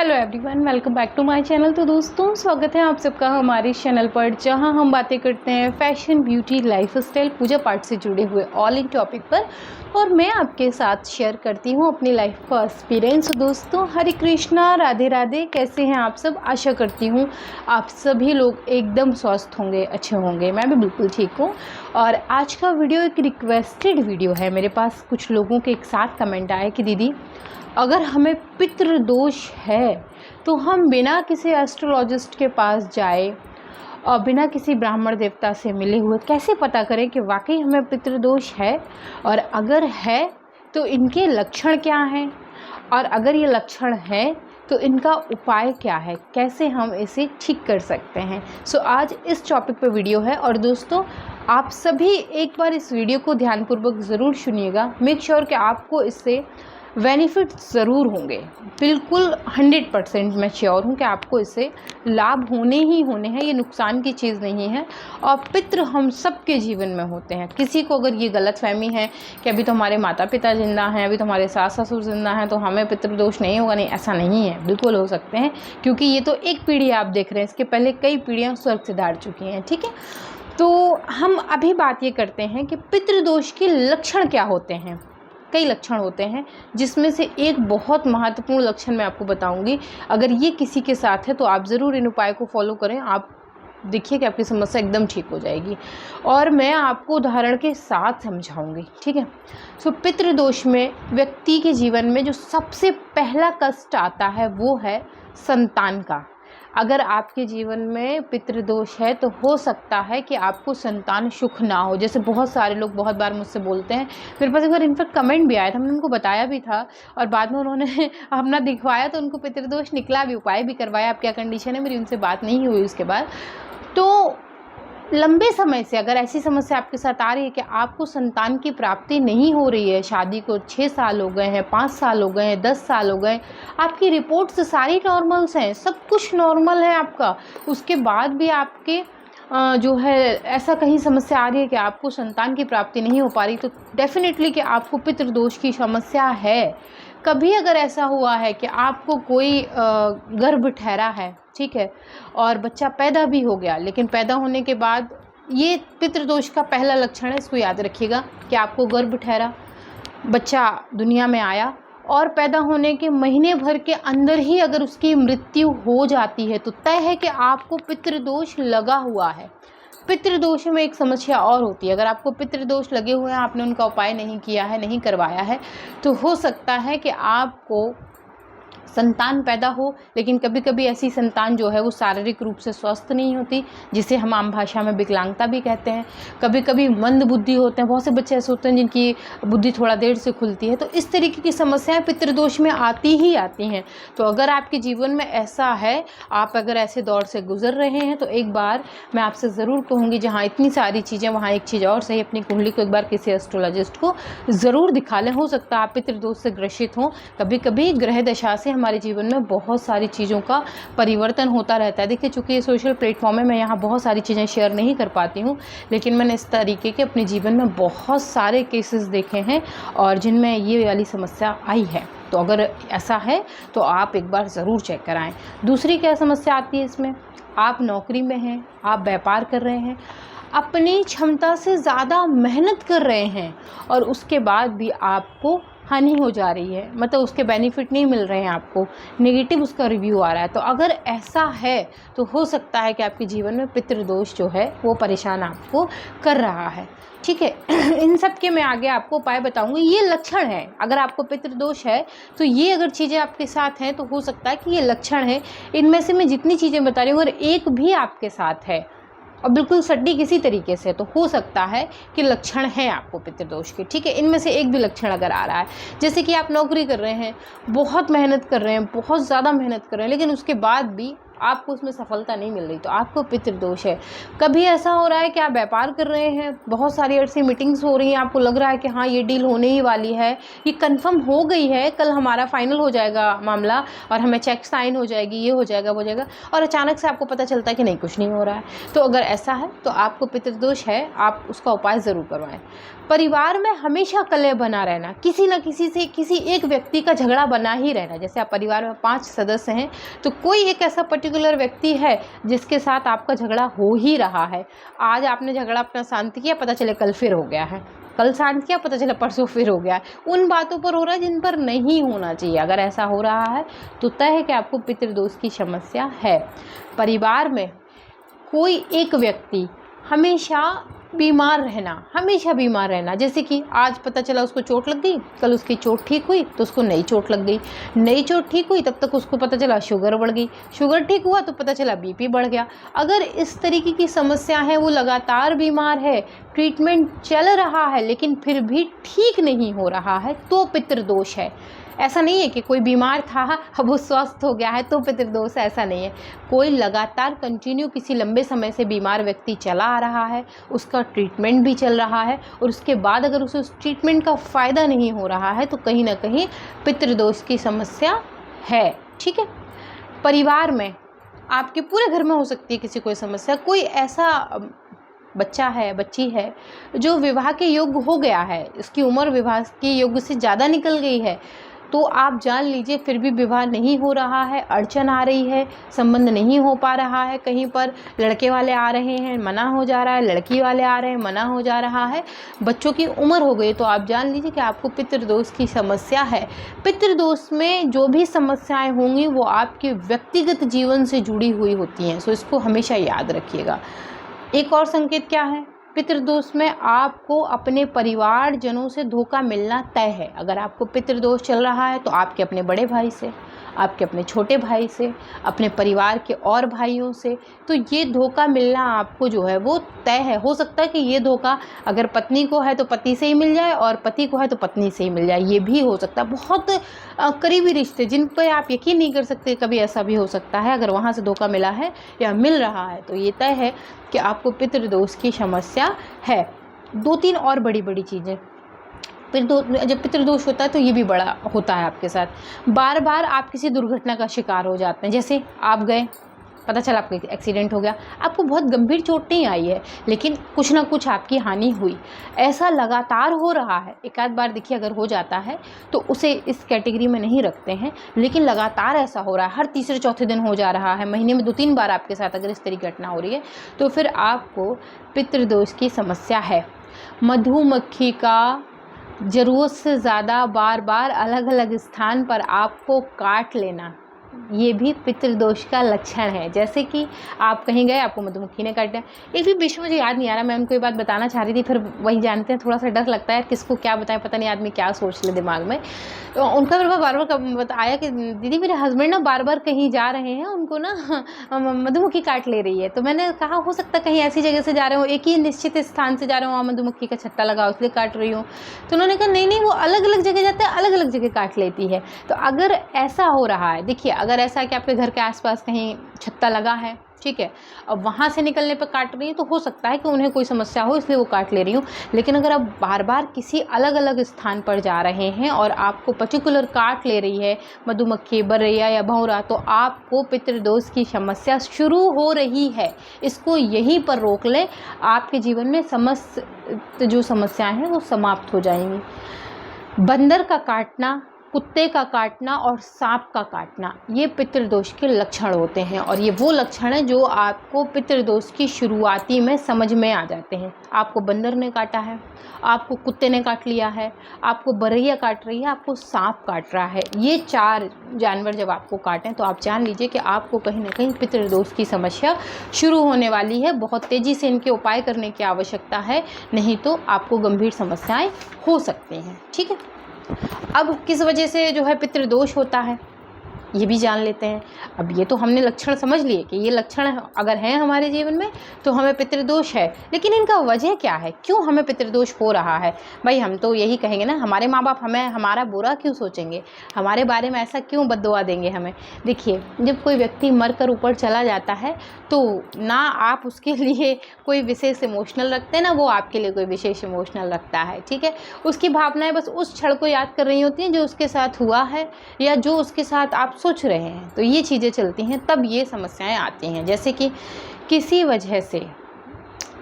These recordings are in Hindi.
Hello everyone, welcome back to my channel. तो दोस्तों, स्वागत है आप सबका हमारे चैनल पर, जहां हम बातें करते हैं फैशन, ब्यूटी, लाइफस्टाइल, पूजा पाठ से जुड़े हुए ऑल इन टॉपिक पर। और मैं आपके साथ शेयर करती हूं अपनी लाइफ का एक्सपीरियंस। दोस्तों, हरे कृष्णा, राधे राधे। कैसे हैं आप सब? आशा करती हूं आप सभी लोग एकदम स्वस्थ होंगे, अच्छे होंगे। मैं भी बिल्कुल ठीक हूँ। और आज का वीडियो एक रिक्वेस्टेड वीडियो है। मेरे पास कुछ लोगों के एक साथ कमेंट आए कि दीदी, अगर हमें पितृदोष है तो हम बिना किसी एस्ट्रोलॉजिस्ट के पास जाए और बिना किसी ब्राह्मण देवता से मिले हुए कैसे पता करें कि वाकई हमें पितृदोष है, और अगर है तो इनके लक्षण क्या हैं, और अगर ये लक्षण है तो इनका उपाय क्या है, कैसे हम इसे ठीक कर सकते हैं। सो आज इस टॉपिक पर वीडियो है। और दोस्तों, आप सभी एक बार इस वीडियो को ध्यानपूर्वक ज़रूर सुनिएगा। मेक श्योर कि आपको इससे बेनिफिट ज़रूर होंगे। बिल्कुल 100% मैं श्योर हूँ कि आपको इससे लाभ होने ही होने हैं। ये नुकसान की चीज़ नहीं है। और पितृ हम सबके जीवन में होते हैं। किसी को अगर ये गलतफहमी है कि अभी तो हमारे माता पिता जिंदा हैं, अभी तो हमारे सास ससुर जिंदा हैं, तो हमें पितृदोष नहीं होगा, नहीं, ऐसा नहीं है। बिल्कुल हो सकते हैं, क्योंकि ये तो एक पीढ़ी आप देख रहे हैं, इसके पहले कई पीढ़ियाँ स्वर्ग से धार चुकी हैं। ठीक है, तो हम अभी बात ये करते हैं कि पितृदोष के लक्षण क्या होते हैं। कई लक्षण होते हैं, जिसमें से एक बहुत महत्वपूर्ण लक्षण मैं आपको बताऊंगी। अगर ये किसी के साथ है तो आप ज़रूर इन उपाय को फॉलो करें। आप देखिए कि आपकी समस्या एकदम ठीक हो जाएगी, और मैं आपको उदाहरण के साथ समझाऊंगी। ठीक है। सो पितृदोष में व्यक्ति के जीवन में जो सबसे पहला कष्ट आता है वो है संतान का। अगर आपके जीवन में पितृदोष है तो हो सकता है कि आपको संतान सुख ना हो। जैसे बहुत सारे लोग बहुत बार मुझसे बोलते हैं, मेरे पास एक बार इनफैक्ट कमेंट भी आया था, मैंने उनको बताया भी था, और बाद में उन्होंने अपना दिखवाया तो उनको पितृदोष निकला भी, उपाय भी करवाया। अब क्या कंडीशन है, मेरी उनसे बात नहीं हुई उसके बाद। तो लंबे समय से अगर ऐसी समस्या आपके साथ आ रही है कि आपको संतान की प्राप्ति नहीं हो रही है, शादी को 6 साल हो गए हैं, 5 साल हो गए हैं, 10 साल हो गए, आपकी रिपोर्ट्स सारी नॉर्मल्स हैं, सब कुछ नॉर्मल है आपका, उसके बाद भी आपके जो है ऐसा कहीं समस्या आ रही है कि आपको संतान की प्राप्ति नहीं हो पा रही, तो डेफिनेटली कि आपको पितृदोष की समस्या है। कभी अगर ऐसा हुआ है कि आपको कोई गर्भ ठहरा है, ठीक है, और बच्चा पैदा भी हो गया, लेकिन पैदा होने के बाद, ये पितृदोष का पहला लक्षण है, इसको याद रखिएगा कि आपको गर्भ ठहरा, बच्चा दुनिया में आया, और पैदा होने के महीने भर के अंदर ही अगर उसकी मृत्यु हो जाती है तो तय है कि आपको पितृदोष लगा हुआ है। पितृदोष में एक समस्या और होती है, अगर आपको पितृदोष लगे हुए हैं, आपने उनका उपाय नहीं किया है, नहीं करवाया है, तो हो सकता है कि आपको संतान पैदा हो, लेकिन कभी कभी ऐसी संतान जो है वो शारीरिक रूप से स्वस्थ नहीं होती, जिसे हम आम भाषा में विकलांगता भी कहते हैं। कभी कभी मंद बुद्धि होते हैं, बहुत से बच्चे ऐसे होते हैं जिनकी बुद्धि थोड़ा देर से खुलती है। तो इस तरीके की समस्याएं पितृदोष में आती ही आती हैं। तो अगर आपके जीवन में ऐसा है, आप अगर ऐसे दौर से गुजर रहे हैं, तो एक बार मैं आपसे ज़रूर कहूँगी, जहाँ इतनी सारी चीज़ें वहाँ एक चीज़ और सही, अपनी कुंडली को एक बार किसी एस्ट्रोलॉजिस्ट को ज़रूर दिखा लें। हो सकता है आप पितृदोष से ग्रसित हों। कभी कभी ग्रह दशा से हमारे जीवन में बहुत सारी चीज़ों का परिवर्तन होता रहता है। देखिए, चूँकि ये सोशल प्लेटफॉर्म है, मैं यहाँ बहुत सारी चीज़ें शेयर नहीं कर पाती हूँ, लेकिन मैंने इस तरीके के अपने जीवन में बहुत सारे केसेस देखे हैं और जिनमें ये वाली समस्या आई है। तो अगर ऐसा है तो आप एक बार ज़रूर चेक कराएं। दूसरी क्या समस्या आती है इसमें, आप नौकरी में हैं, आप व्यापार कर रहे हैं, अपनी क्षमता से ज़्यादा मेहनत कर रहे हैं, और उसके बाद भी आपको हानि हो जा रही है, मतलब उसके बेनिफिट नहीं मिल रहे हैं, आपको नेगेटिव उसका रिव्यू आ रहा है। तो अगर ऐसा है तो हो सकता है कि आपके जीवन में पितृदोष जो है वो परेशान आपको कर रहा है। ठीक है। इन सब के मैं आगे आपको उपाय बताऊंगी। ये लक्षण है, अगर आपको पितृदोष है तो ये अगर चीज़ें आपके साथ हैं तो हो सकता है कि ये लक्षण है। इनमें से मैं जितनी चीज़ें बता रही हूँ, अगर एक भी आपके साथ है और बिल्कुल सटीक किसी तरीके से, तो हो सकता है कि लक्षण हैं आपको पितृदोष के। ठीक है, इनमें से एक भी लक्षण अगर आ रहा है, जैसे कि आप नौकरी कर रहे हैं, बहुत मेहनत कर रहे हैं, बहुत ज़्यादा मेहनत कर रहे हैं, लेकिन उसके बाद भी आपको उसमें सफलता नहीं मिल रही तो आपको पितृदोष है। कभी ऐसा हो रहा है कि आप व्यापार कर रहे हैं, बहुत सारी ऐसी मीटिंग्स हो रही हैं, आपको लग रहा है कि हाँ ये डील होने ही वाली है, ये कंफर्म हो गई है, कल हमारा फाइनल हो जाएगा मामला और हमें चेक साइन हो जाएगी, ये हो जाएगा वो हो जाएगा, और अचानक से आपको पता चलता है कि नहीं कुछ नहीं हो रहा है। तो अगर ऐसा है तो आपको पितृदोष है, आप उसका उपाय ज़रूर करवाएं। परिवार में हमेशा कलह बना रहना, किसी न किसी से किसी एक व्यक्ति का झगड़ा बना ही रहना। जैसे आप परिवार में 5 सदस्य हैं तो कोई एक ऐसा पर्टिकुलर व्यक्ति है जिसके साथ आपका झगड़ा हो ही रहा है। आज आपने झगड़ा अपना शांत किया, पता चले कल फिर हो गया है, कल शांत किया, पता चला परसों फिर हो गया है। उन बातों पर हो रहा है जिन पर नहीं होना चाहिए। अगर ऐसा हो रहा है तो तय है कि आपको पितृदोष की समस्या है। परिवार में कोई एक व्यक्ति हमेशा बीमार रहना, हमेशा बीमार रहना, जैसे कि आज पता चला उसको चोट लग गई, कल उसकी चोट ठीक हुई तो उसको नई चोट लग गई, नई चोट ठीक हुई तब तक उसको पता चला शुगर बढ़ गई, शुगर ठीक हुआ तो पता चला बीपी बढ़ गया। अगर इस तरीके की समस्या है, वो लगातार बीमार है, ट्रीटमेंट चल रहा है लेकिन फिर भी ठीक नहीं हो रहा है तो पितृदोष है। ऐसा नहीं है कि कोई बीमार था अब वो स्वस्थ हो गया है तो पितृदोष है, ऐसा नहीं है। कोई लगातार कंटिन्यू किसी लंबे समय से बीमार व्यक्ति चला आ रहा है, उसका ट्रीटमेंट भी चल रहा है और उसके बाद अगर उसे उस ट्रीटमेंट का फ़ायदा नहीं हो रहा है तो कहीं ना कहीं पितृदोष की समस्या है। ठीक है, परिवार में आपके पूरे घर में हो सकती है किसी कोई समस्या। कोई ऐसा बच्चा है, बच्ची है जो विवाह के योग्य हो गया है, इसकी उम्र विवाह के योग्य से ज़्यादा निकल गई है, तो आप जान लीजिए फिर भी विवाह नहीं हो रहा है, अड़चन आ रही है, संबंध नहीं हो पा रहा है, कहीं पर लड़के वाले आ रहे हैं मना हो जा रहा है, लड़की वाले आ रहे हैं मना हो जा रहा है, बच्चों की उम्र हो गई, तो आप जान लीजिए कि आपको पितृदोष की समस्या है। पितृदोष में जो भी समस्याएं होंगी वो आपके व्यक्तिगत जीवन से जुड़ी हुई होती हैं, सो इसको हमेशा याद रखिएगा। एक और संकेत क्या है, पितृदोष में आपको अपने परिवारजनों से धोखा मिलना तय है। अगर आपको पितृदोष चल रहा है तो आपके अपने बड़े भाई से, आपके अपने छोटे भाई से, अपने परिवार के और भाइयों से, तो ये धोखा मिलना आपको जो है वो तय है। हो सकता है कि ये धोखा अगर पत्नी को है तो पति से ही मिल जाए और पति को है तो पत्नी से ही मिल जाए, ये भी हो सकता है। बहुत करीबी रिश्ते जिन पर आप यकीन नहीं कर सकते, कभी ऐसा भी हो सकता है। अगर वहाँ से धोखा मिला है या मिल रहा है तो ये तय है कि आपको पितृदोष की समस्या है। 2-3 और बड़ी बड़ी चीज़ें, जब पितृदोष होता है तो ये भी बड़ा होता है आपके साथ। बार बार आप किसी दुर्घटना का शिकार हो जाते हैं, जैसे आप गए, पता चला आपको एक्सीडेंट हो गया, आपको बहुत गंभीर चोट नहीं आई है लेकिन कुछ ना कुछ आपकी हानि हुई। ऐसा लगातार हो रहा है, एक आध बार देखिए अगर हो जाता है तो उसे इस कैटेगरी में नहीं रखते हैं, लेकिन लगातार ऐसा हो रहा है, हर तीसरे चौथे दिन हो जा रहा है, महीने में 2-3 बार आपके साथ अगर इस तरह की घटना हो रही है तो फिर आपको पितृदोष की समस्या है। मधुमक्खी का ज़रूरत से ज़्यादा बार बार अलग अलग स्थान पर आपको काट लेना, ये भी पितृदोष का लक्षण है। जैसे कि आप कहीं गए, आपको मधुमक्खी ने काटा। एक भी विषय मुझे याद नहीं आ रहा, मैं उनको ये बात बताना चाह रही थी, फिर वही जानते हैं, थोड़ा सा डर लगता है किसको क्या बताएं, पता नहीं आदमी क्या सोच ले दिमाग में। तो उनका फिर मैं बार बार बताया कि दीदी मेरे हस्बैंड ना बार बार कहीं जा रहे हैं, उनको ना मधुमक्खी काट ले रही है। तो मैंने कहा हो सकता है कहीं ऐसी जगह से जा रहे हो, एक ही निश्चित स्थान से जा रहे हो, वहाँ मधुमक्खी का छत्ता लगा इसलिए काट रही हूँ। तो उन्होंने कहा नहीं वो अलग अलग जगह जाते हैं, अलग अलग जगह काट लेती है। तो अगर ऐसा हो रहा है, देखिए अगर ऐसा है कि आपके घर के आसपास कहीं छत्ता लगा है, ठीक है, अब वहाँ से निकलने पर काट रही है तो हो सकता है कि उन्हें कोई समस्या हो इसलिए वो काट ले रही हूँ। लेकिन अगर आप बार बार किसी अलग अलग स्थान पर जा रहे हैं और आपको पर्टिकुलर काट ले रही है मधुमक्खी, बरैया या भौरा, तो आपको पितृदोष की समस्या शुरू हो रही है। इसको यहीं पर रोक लें, आपके जीवन में समस्त जो समस्याएं हैं वो समाप्त हो जाएंगी। बंदर का काटना, कुत्ते का काटना और सांप का काटना, ये पितृदोष के लक्षण होते हैं और ये वो लक्षण हैं जो आपको पितृदोष की शुरुआती में समझ में आ जाते हैं। आपको बंदर ने काटा है, आपको कुत्ते ने काट लिया है, आपको बरैया काट रही है, आपको सांप काट रहा है, ये 4 जानवर जब आपको काटें तो आप जान लीजिए कि आपको कहीं ना कहीं पितृदोष की समस्या शुरू होने वाली है। बहुत तेज़ी से इनके उपाय करने की आवश्यकता है, नहीं तो आपको गंभीर समस्याएं हो सकती हैं। ठीक है, अब किस वजह से जो है पितृदोष होता है, ये भी जान लेते हैं। अब ये तो हमने लक्षण समझ लिए कि ये लक्षण अगर हैं हमारे जीवन में तो हमें पितृदोष है, लेकिन इनका वजह क्या है, क्यों हमें पितृदोष हो रहा है? भाई हम तो यही कहेंगे ना, हमारे माँ बाप हमें हमारा बुरा क्यों सोचेंगे, हमारे बारे में ऐसा क्यों बद्दुआ देंगे हमें। देखिए, जब कोई व्यक्ति मर कर ऊपर चला जाता है तो ना आप उसके लिए कोई विशेष इमोशनल रखते हैं, ना वो आपके लिए कोई विशेष इमोशनल रखता है, ठीक है। उसकी भावनाएं बस उस क्षण को याद कर रही होती हैं जो उसके साथ हुआ है या जो उसके साथ आप सोच रहे हैं। तो ये चीज़ें चलती हैं, तब ये समस्याएं आती हैं। जैसे कि किसी वजह से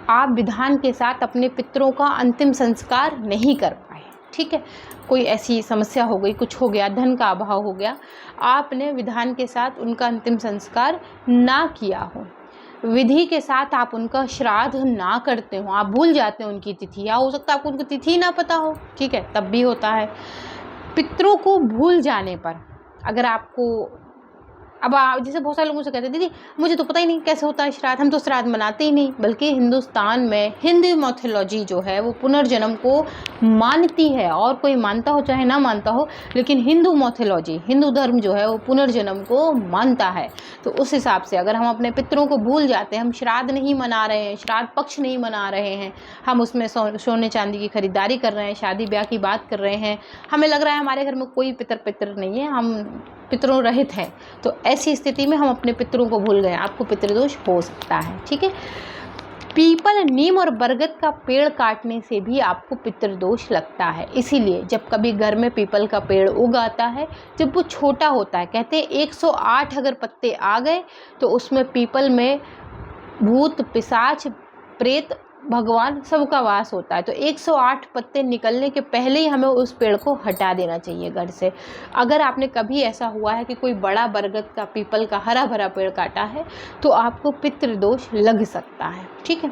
आप विधान के साथ अपने पितरों का अंतिम संस्कार नहीं कर पाए, ठीक है, कोई ऐसी समस्या हो गई, कुछ हो गया, धन का अभाव हो गया, आपने विधान के साथ उनका अंतिम संस्कार ना किया हो, विधि के साथ आप उनका श्राद्ध ना करते हो, आप भूल जाते हो उनकी तिथि, या हो सकता है आपको उनकी तिथि ना पता हो, ठीक है, तब भी होता है। पितरों को भूल जाने पर अगर आपको, अब आप जैसे बहुत सारे लोगों से कहते हैं दीदी मुझे तो पता ही नहीं कैसे होता है श्राद्ध, हम तो श्राद्ध मनाते ही नहीं। बल्कि हिंदुस्तान में हिंदू मैथोलॉजी जो है वो पुनर्जन्म को मानती है, और कोई मानता हो चाहे ना मानता हो, लेकिन हिंदू मैथोलॉजी, हिंदू धर्म जो है वो पुनर्जन्म को मानता है। तो उस हिसाब से अगर हम अपने पितरों को भूल जाते हैं, हम श्राद्ध नहीं मना रहे हैं, श्राद्ध पक्ष नहीं मना रहे हैं, हम उसमें सोने चांदी की खरीदारी कर रहे हैं, शादी ब्याह की बात कर रहे हैं, हमें लग रहा है हमारे घर में कोई पितर नहीं है, हम पितरों रहित हैं, तो ऐसी स्थिति में हम अपने पितरों को भूल गए, आपको पितृदोष हो सकता है, ठीक है। पीपल, नीम और बरगद का पेड़ काटने से भी आपको पितृदोष लगता है। इसीलिए जब कभी घर में पीपल का पेड़ उग आता है, जब वो छोटा होता है, कहते हैं 108 अगर पत्ते आ गए तो उसमें पीपल में भूत, पिशाच, प्रेत, भगवान सबका वास होता है। तो 108 पत्ते निकलने के पहले ही हमें उस पेड़ को हटा देना चाहिए घर से। अगर आपने कभी ऐसा हुआ है कि कोई बड़ा बरगद का, पीपल का हरा भरा पेड़ काटा है तो आपको पितृदोष लग सकता है, ठीक है।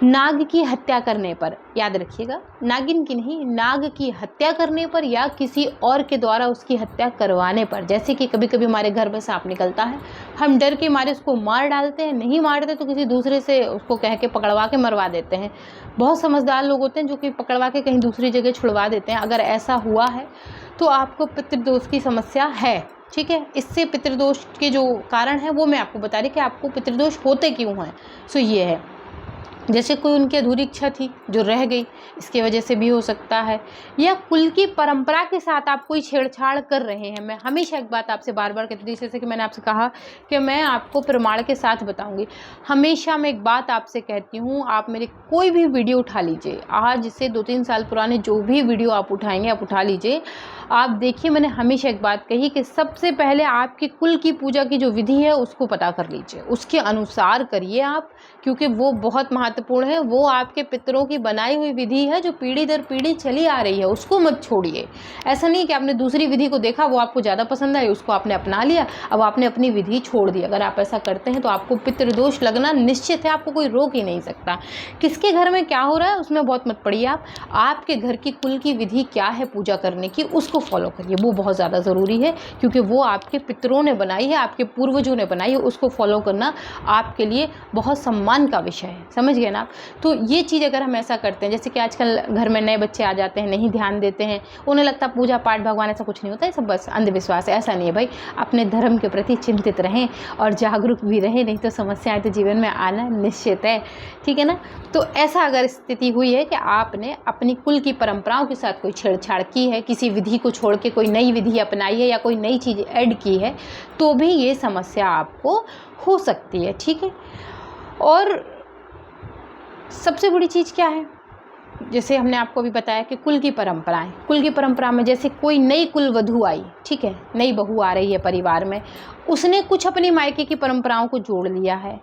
नाग की हत्या करने पर, याद रखिएगा, नागिन की नहीं, नाग की हत्या करने पर या किसी और के द्वारा उसकी हत्या करवाने पर, जैसे कि कभी कभी हमारे घर में सांप निकलता है, हम डर के मारे उसको मार डालते हैं, नहीं मारते तो किसी दूसरे से उसको कह के पकड़वा के मरवा देते हैं। बहुत समझदार लोग होते हैं जो कि पकड़वा के कहीं दूसरी जगह छुड़वा देते हैं। अगर ऐसा हुआ है तो आपको पितृदोष की समस्या है, ठीक है। इससे पितृदोष के जो कारण है वो मैं आपको बता रही कि आपको पितृदोष होते क्यों हैं। सो ये है, जैसे कोई उनकी अधूरी इच्छा थी जो रह गई, इसकी वजह से भी हो सकता है, या कुल की परंपरा के साथ आप कोई छेड़छाड़ कर रहे हैं। मैं हमेशा एक बात आपसे बार बार कहती थी, जैसे कि मैंने आपसे कहा कि मैं आपको प्रमाण के साथ बताऊंगी। हमेशा मैं एक बात आपसे कहती हूँ, आप मेरी कोई भी वीडियो उठा लीजिए, आज से 2-3 साल पुराने जो भी वीडियो आप उठाएंगे आप उठा लीजिए, आप देखिए, मैंने हमेशा एक बात कही कि सबसे पहले आपकी कुल की पूजा की जो विधि है उसको पता कर लीजिए, उसके अनुसार करिए आप, क्योंकि वो बहुत महत्वपूर्ण है। वो आपके पितरों की बनाई हुई विधि है जो पीढ़ी दर पीढ़ी चली आ रही है, उसको मत छोड़िए। ऐसा नहीं कि आपने दूसरी विधि को देखा, वो आपको ज़्यादा पसंद आई, उसको आपने अपना लिया, अब आपने अपनी विधि छोड़ दी। अगर आप ऐसा करते हैं तो आपको पितृदोष लगना निश्चित है, आपको कोई रोक ही नहीं सकता। किसके घर में क्या हो रहा है उसमें बहुत मत पड़िए आप, आपके घर की कुल की विधि क्या है पूजा करने की, उसको फॉलो करिए, वो बहुत ज़्यादा ज़रूरी है, क्योंकि वो आपके पितरों ने बनाई है, आपके पूर्वजों ने बनाई है, उसको फॉलो करना आपके लिए बहुत सम्मान का विषय है, समझ गए ना आप। तो ये चीज़ अगर हम ऐसा करते हैं, जैसे कि आजकल घर में नए बच्चे आ जाते हैं, नहीं ध्यान देते हैं, उन्हें लगता है पूजा पाठ भगवान ऐसा कुछ नहीं होता है, सब बस अंधविश्वास है। ऐसा नहीं है भाई, अपने धर्म के प्रति चिंतित रहें और जागरूक भी रहें, नहीं तो समस्याएं तो जीवन में आना निश्चित है, ठीक है ना। तो ऐसा अगर स्थिति हुई है कि आपने अपनी कुल की परंपराओं के साथ कोई छेड़छाड़ की है, किसी विधि को छोड़ के कोई नई विधि अपनाई है या कोई नई चीज़ ऐड की है, तो भी ये समस्या आपको हो सकती है, ठीक है। और सबसे बड़ी चीज़ क्या है, जैसे हमने आपको अभी बताया कि कुल की परंपराएं, कुल की परंपरा में जैसे कोई नई कुल वधू आई, ठीक है, नई बहू आ रही है परिवार में, उसने कुछ अपनी मायके की परंपराओं को जोड़ लिया है।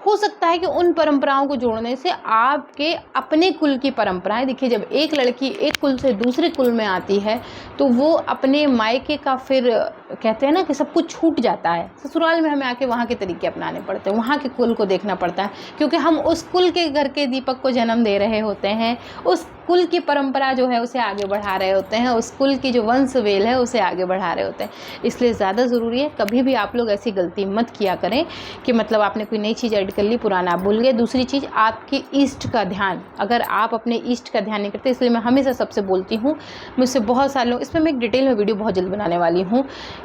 हो सकता है कि उन परंपराओं को जोड़ने से आपके अपने कुल की परंपराएं, देखिए जब एक लड़की एक कुल से दूसरे कुल में आती है तो वो अपने मायके का, फिर कहते हैं ना कि सब कुछ छूट जाता है, ससुराल में हमें आके वहाँ के तरीके अपनाने पड़ते हैं, वहाँ के कुल को देखना पड़ता है, क्योंकि हम उस कुल के घर के दीपक को जन्म दे रहे होते हैं, उस कुल की परंपरा जो है उसे आगे बढ़ा रहे होते हैं, उस कुल की जो वंश वेल है उसे आगे बढ़ा रहे होते हैं। इसलिए ज़्यादा ज़रूरी है कभी भी आप लोग ऐसी गलती मत किया करें कि मतलब आपने कोई नई चीज़ ऐड कर ली, पुराना आप भूल गए। दूसरी चीज़, आपके इष्ट का ध्यान, अगर आप अपने इष्ट का ध्यान नहीं करते, इसलिए मैं हमेशा सबसे बोलती हूँ, मुझसे बहुत सारे लोग, इसमें मैं एक डिटेल में वीडियो बहुत जल्द बनाने वाली हूँ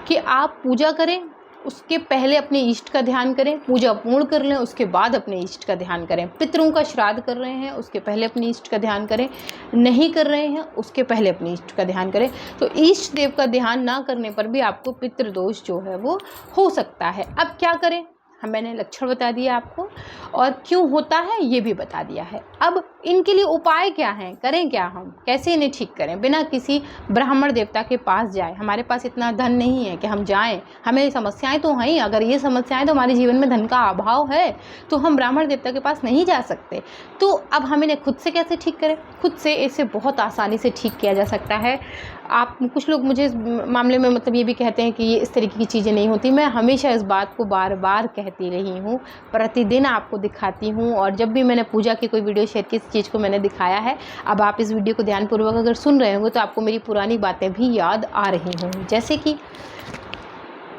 कि आप पूजा करें, उसके पहले अपने इष्ट का ध्यान करें, पूजा पूर्ण कर लें, उसके बाद अपने इष्ट का ध्यान करें। पितरों का श्राद्ध कर रहे हैं, उसके पहले अपने इष्ट का ध्यान करें, नहीं कर रहे हैं उसके पहले अपने इष्ट का ध्यान करें। तो इष्ट देव का ध्यान ना करने पर भी आपको पितृदोष जो है वो हो सकता है। अब क्या करें, मैंने लक्षण बता दिया आपको, और क्यों होता है ये भी बता दिया है। अब इनके लिए उपाय क्या हैं, करें क्या, हम कैसे इन्हें ठीक करें बिना किसी ब्राह्मण देवता के पास जाए। हमारे पास इतना धन नहीं है कि हम जाएं, हमें समस्याएं तो हैं, अगर ये समस्याएं तो हमारे जीवन में धन का अभाव है तो हम ब्राह्मण देवता के पास नहीं जा सकते। तो अब हम इन्हें खुद से कैसे ठीक करें, खुद से इसे बहुत आसानी से ठीक किया जा सकता है। आप कुछ लोग मुझे इस मामले में मतलब ये भी कहते हैं कि ये इस तरीके की चीज़ें नहीं होती। मैं हमेशा इस बात को बार बार कहती रही हूँ, प्रतिदिन आपको दिखाती हूँ, और जब भी मैंने पूजा की कोई वीडियो शेयर की, इस चीज़ को मैंने दिखाया है। अब आप इस वीडियो को ध्यानपूर्वक अगर सुन रहे होंगे तो आपको मेरी पुरानी बातें भी याद आ रही होंगी। जैसे कि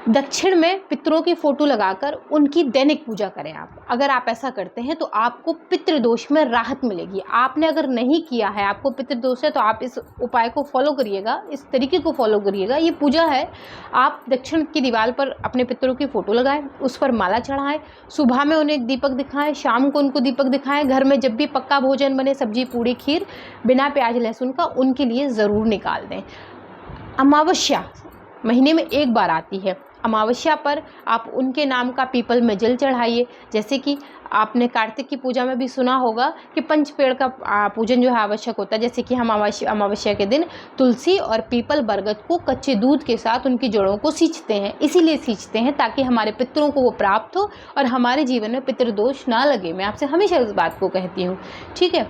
दक्षिण में पितरों की फ़ोटो लगाकर उनकी दैनिक पूजा करें आप। अगर आप ऐसा करते हैं तो आपको पितृदोष में राहत मिलेगी। आपने अगर नहीं किया है, आपको पितृदोष है, तो आप इस उपाय को फॉलो करिएगा, इस तरीके को फॉलो करिएगा। ये पूजा है, आप दक्षिण की दीवार पर अपने पितरों की फ़ोटो लगाएं, उस पर माला चढ़ाएं, सुबह में उन्हें दीपक दिखाएं, शाम को उनको दीपक दिखाएं। घर में जब भी पक्का भोजन बने, सब्जी पूड़ी खीर बिना प्याज लहसुन का, उनके लिए ज़रूर निकाल दें। अमावस्या महीने में एक बार आती है, अमावस्या पर आप उनके नाम का पीपल में जल चढ़ाइए। जैसे कि आपने कार्तिक की पूजा में भी सुना होगा कि पंच पेड़ का पूजन जो है आवश्यक होता है। जैसे कि हम अमावस्या के दिन तुलसी और पीपल बरगद को कच्चे दूध के साथ उनकी जड़ों को सींचते हैं। इसीलिए सींचते हैं ताकि हमारे पितरों को वो प्राप्त हो और हमारे जीवन में पितृदोष ना लगे। मैं आपसे हमेशा इस बात को कहती हूँ, ठीक है।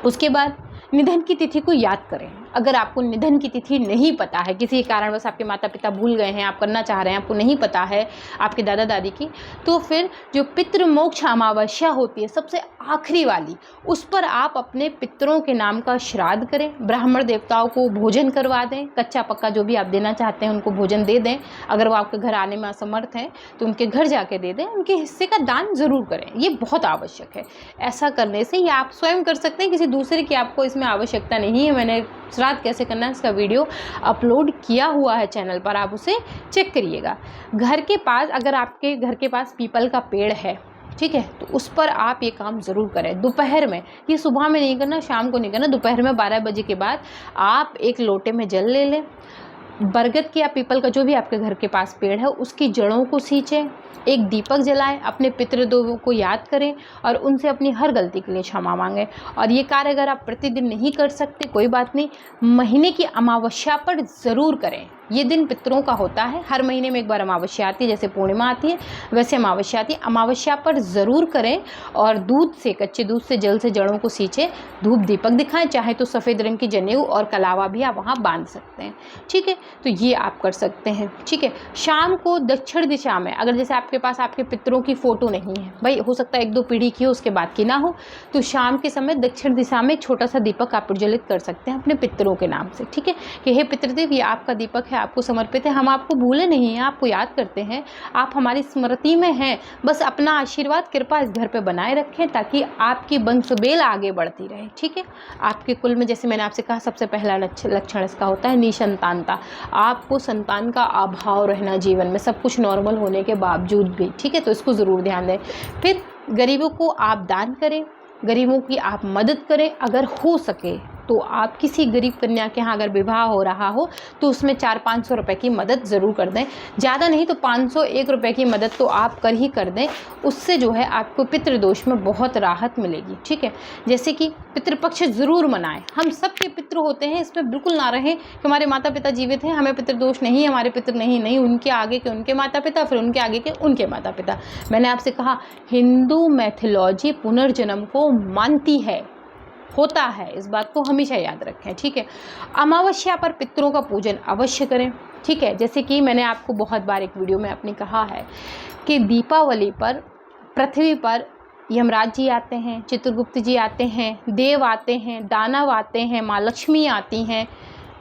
उसके बाद निधन की तिथि को याद करें। अगर आपको निधन की तिथि नहीं पता है, किसी कारणवश आपके माता पिता भूल गए हैं, आप करना चाह रहे हैं, आपको नहीं पता है आपके दादा दादी की, तो फिर जो पितृमोक्ष अमावस्या होती है सबसे आखिरी वाली, उस पर आप अपने पितरों के नाम का श्राद्ध करें, ब्राह्मण देवताओं को भोजन करवा दें, कच्चा पक्का जो भी आप देना चाहते हैं उनको भोजन दे दें। अगर वो आपके घर आने में असमर्थ हैं तो उनके घर जाके दे दें, उनके हिस्से का दान ज़रूर करें, ये बहुत आवश्यक है। ऐसा करने से ये आप स्वयं कर सकते हैं, किसी दूसरे की आपको इसमें आवश्यकता नहीं है। मैंने श्राद्ध कैसे करना है इसका वीडियो अपलोड किया हुआ है चैनल पर, आप उसे चेक करिएगा। घर के पास, अगर आपके घर के पास पीपल का पेड़ है, ठीक है, तो उस पर आप ये काम ज़रूर करें दोपहर में। ये सुबह में नहीं करना, शाम को नहीं करना, दोपहर में 12 बजे के बाद आप एक लोटे में जल ले लें, बरगद के या पीपल का जो भी आपके घर के पास पेड़ है उसकी जड़ों को सींचें, एक दीपक जलाएं, अपने पितृदेवों को याद करें और उनसे अपनी हर गलती के लिए क्षमा मांगें। और ये कार्य अगर आप प्रतिदिन नहीं कर सकते कोई बात नहीं, महीने की अमावस्या पर ज़रूर करें। ये दिन पितरों का होता है, हर महीने में एक बार अमावस्या आती है, जैसे पूर्णिमा आती है वैसे अमावस्या आती है। अमावस्या पर ज़रूर करें और दूध से, कच्चे दूध से जल से जड़ों को सींचें, धूप दीपक दिखाएं, चाहे तो सफ़ेद रंग की जनेऊ और कलावा भी आप वहाँ बांध सकते हैं, ठीक है। तो ये आप कर सकते हैं, ठीक है। शाम को दक्षिण दिशा में, अगर जैसे आपके पास आपके पितरों की फ़ोटो नहीं है, भाई हो सकता है 1-2 पीढ़ी की हो, उसके बाद की ना हो, तो शाम के समय दक्षिण दिशा में एक छोटा सा दीपक आप प्रज्वलित कर सकते हैं अपने पितरों के नाम से, ठीक है, कि हे पितृदेव ये आपका दीपक है, आपको समर्पित है, हम आपको भूले नहीं हैं, आपको याद करते हैं, आप हमारी स्मृति में हैं, बस अपना आशीर्वाद कृपा इस घर पे बनाए रखें ताकि आपकी वंशबेल आगे बढ़ती रहे, ठीक है। आपके कुल में, जैसे मैंने आपसे कहा, सबसे पहला लक्षण इसका होता है निसंतानता। आपको संतान का अभाव रहना जीवन में, सब कुछ नॉर्मल होने के बावजूद भी, ठीक है, तो इसको ज़रूर ध्यान दें। फिर गरीबों को आप दान करें, गरीबों की आप मदद करें, अगर हो सके तो आप किसी गरीब कन्या के यहाँ अगर विवाह हो रहा हो तो उसमें 400-500 रुपये की मदद ज़रूर कर दें, ज़्यादा नहीं तो 501 रुपये की मदद तो आप कर दें, उससे जो है आपको पितृदोष में बहुत राहत मिलेगी, ठीक है। जैसे कि पितृपक्ष ज़रूर मनाएं, हम सब के पितृ होते हैं, इसमें बिल्कुल ना रहें कि हमारे माता पिता जीवित हैं, हमें पितृदोष नहीं है, हमारे पितृ नहीं, उनके आगे के उनके माता पिता, फिर उनके आगे के उनके माता पिता। मैंने आपसे कहा हिंदू मैथोलॉजी पुनर्जन्म को मानती है, होता है, इस बात को हमेशा याद रखें, ठीक है। अमावस्या पर पितरों का पूजन अवश्य करें, ठीक है। जैसे कि मैंने आपको बहुत बार एक वीडियो में आपने कहा है कि दीपावली पर पृथ्वी पर यमराज जी आते हैं, चित्रगुप्त जी आते हैं, देव आते हैं, दानव आते हैं, माँ लक्ष्मी आती हैं,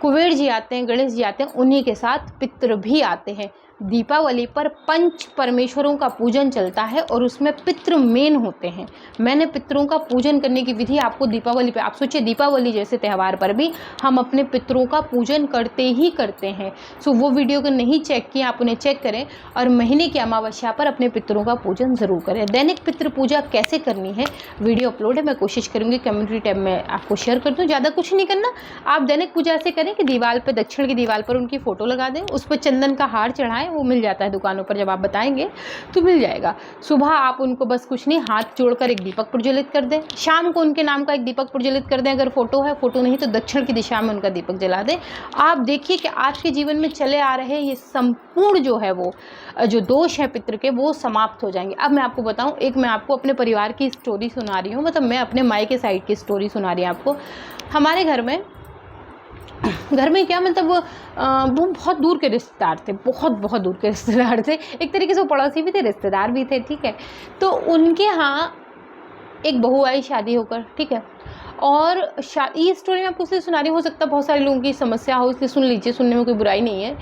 कुबेर जी आते हैं, गणेश जी आते हैं, उन्हीं के साथ पितृ भी आते हैं। दीपावली पर पंच परमेश्वरों का पूजन चलता है और उसमें पितृ मेन होते हैं। मैंने पितरों का पूजन करने की विधि आपको दीपावली पे, आप सोचिए दीपावली जैसे त्यौहार पर भी हम अपने पितरों का पूजन करते ही करते हैं। सो वो वीडियो को नहीं चेक किए, आप उन्हें चेक करें और महीने की अमावस्या पर अपने पितरों का पूजन ज़रूर करें। दैनिक पितृ पूजा कैसे करनी है वीडियो अपलोड है, मैं कोशिश करूँगी कम्युनिटी टैब में आपको शेयर कर दूँ। ज़्यादा कुछ नहीं करना, आप दैनिक पूजा ऐसे करें कि दीवार पर, दक्षिण की दीवार पर उनकी फ़ोटो लगा दें, उस पर चंदन का हार चढ़ाएं, वो मिल जाता है दुकानों पर, जब आप बताएंगे तो मिल जाएगा। सुबह आप उनको बस कुछ नहीं, हाथ जोड़कर एक दीपक प्रज्वलित कर दें, शाम को उनके नाम का एक दीपक प्रज्वलित कर दें। अगर फोटो है, फोटो नहीं तो दक्षिण की दिशा में उनका दीपक जला दें। आप देखिए कि आपके जीवन में चले आ रहे ये संपूर्ण जो है वो जो दोष है पितृ के, वो समाप्त हो जाएंगे। अब मैं आपको बताऊं, एक मैं आपको अपने परिवार की स्टोरी सुना रही हूँ, मतलब मैं अपने मायके साइड की स्टोरी सुना रही हूँ आपको। हमारे घर में क्या, मतलब वो बहुत दूर के रिश्तेदार थे, बहुत दूर के रिश्तेदार थे। एक तरीके से वो पड़ोसी भी थे, रिश्तेदार भी थे, ठीक है। तो उनके यहाँ एक बहू आई शादी होकर, ठीक है। और ये स्टोरी मैं आपको इसलिए सुना रही, हो सकता है बहुत सारे लोगों की समस्या हो, इसलिए सुन लीजिए, सुनने में कोई बुराई नहीं है।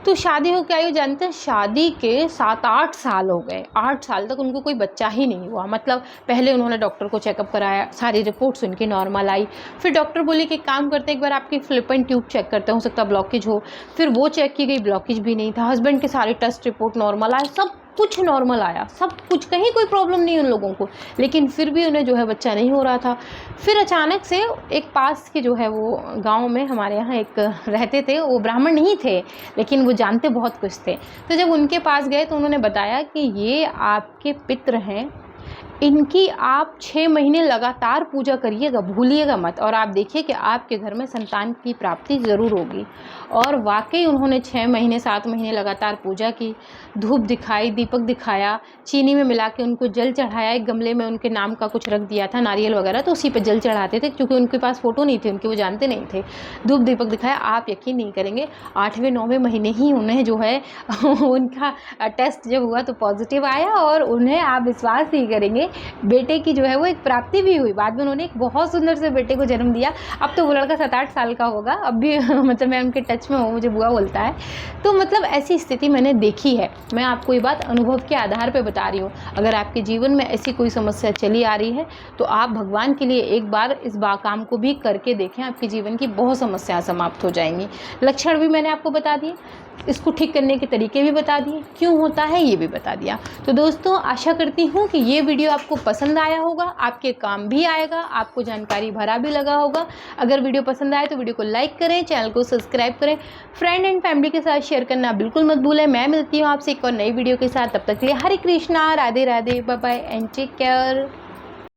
तो शादी होकर आई, जानते हैं शादी के 7-8 साल हो गए, 8 साल तक उनको कोई बच्चा ही नहीं हुआ। मतलब पहले उन्होंने डॉक्टर को चेकअप कराया, सारी रिपोर्ट्स उनकी नॉर्मल आई, फिर डॉक्टर बोले कि काम करते हैं एक बार आपकी फ्लिपन ट्यूब चेक करते हैं, हो सकता है ब्लॉकेज हो। फिर वो चेक की गई, ब्लॉकेज भी नहीं था। हस्बैंड के सारे टेस्ट रिपोर्ट नॉर्मल आए, सब कुछ नॉर्मल आया, सब कुछ, कहीं कोई प्रॉब्लम नहीं उन लोगों को, लेकिन फिर भी उन्हें जो है बच्चा नहीं हो रहा था। फिर अचानक से एक पास के जो है वो गांव में हमारे यहाँ एक रहते थे, वो ब्राह्मण नहीं थे लेकिन वो जानते बहुत कुछ थे। तो जब उनके पास गए तो उन्होंने बताया कि ये आपके पितृ हैं, इनकी आप 6 महीने लगातार पूजा करिएगा, भूलिएगा मत, और आप देखिए कि आपके घर में संतान की प्राप्ति ज़रूर होगी। और वाकई उन्होंने 6 महीने 7 महीने लगातार पूजा की, धूप दिखाई, दीपक दिखाया, चीनी में मिला के उनको जल चढ़ाया, एक गमले में उनके नाम का कुछ रख दिया था, नारियल वगैरह, तो उसी पे जल चढ़ाते थे, क्योंकि उनके पास फ़ोटो नहीं थी उनके, वो जानते नहीं थे। धूप दीपक दिखाया, आप यकीन नहीं करेंगे 8वें 9वें महीने ही उन्हें जो है उनका टेस्ट जब हुआ तो पॉजिटिव आया, और उन्हें आप विश्वास नहीं करेंगे बेटे की जो है वो एक प्राप्ति भी हुई। बाद में उन्होंने एक बहुत सुंदर से बेटे को जन्म दिया। अब तो वो लड़का 7-8 साल का होगा, अब भी मतलब मैं उनके टच में हूँ, मुझे बुआ बोलता है। तो मतलब ऐसी स्थिति मैंने देखी है, मैं आपको ये बात अनुभव के आधार पे बता रही हूँ। अगर आपके जीवन में ऐसी कोई समस्या चली आ रही है तो आप भगवान के लिए एक बार इस काम को भी करके देखें, आपके जीवन की बहुत समस्याएं समाप्त हो जाएंगी। लक्षण भी मैंने आपको बता दिए, इसको ठीक करने के तरीके भी बता दिए, क्यों होता है ये भी बता दिया। तो दोस्तों, आशा करती हूँ कि ये वीडियो आपको पसंद आया होगा, आपके काम भी आएगा, आपको जानकारी भरा भी लगा होगा। अगर वीडियो पसंद आए तो वीडियो को लाइक करें, चैनल को सब्सक्राइब करें, फ्रेंड एंड फैमिली के साथ शेयर करना बिल्कुल मत भूलें। मैं मिलती हूँ आपसे एक और नई वीडियो के साथ, तब तक के लिए Hare Krishna, Radhe Radhe, bye bye and take care.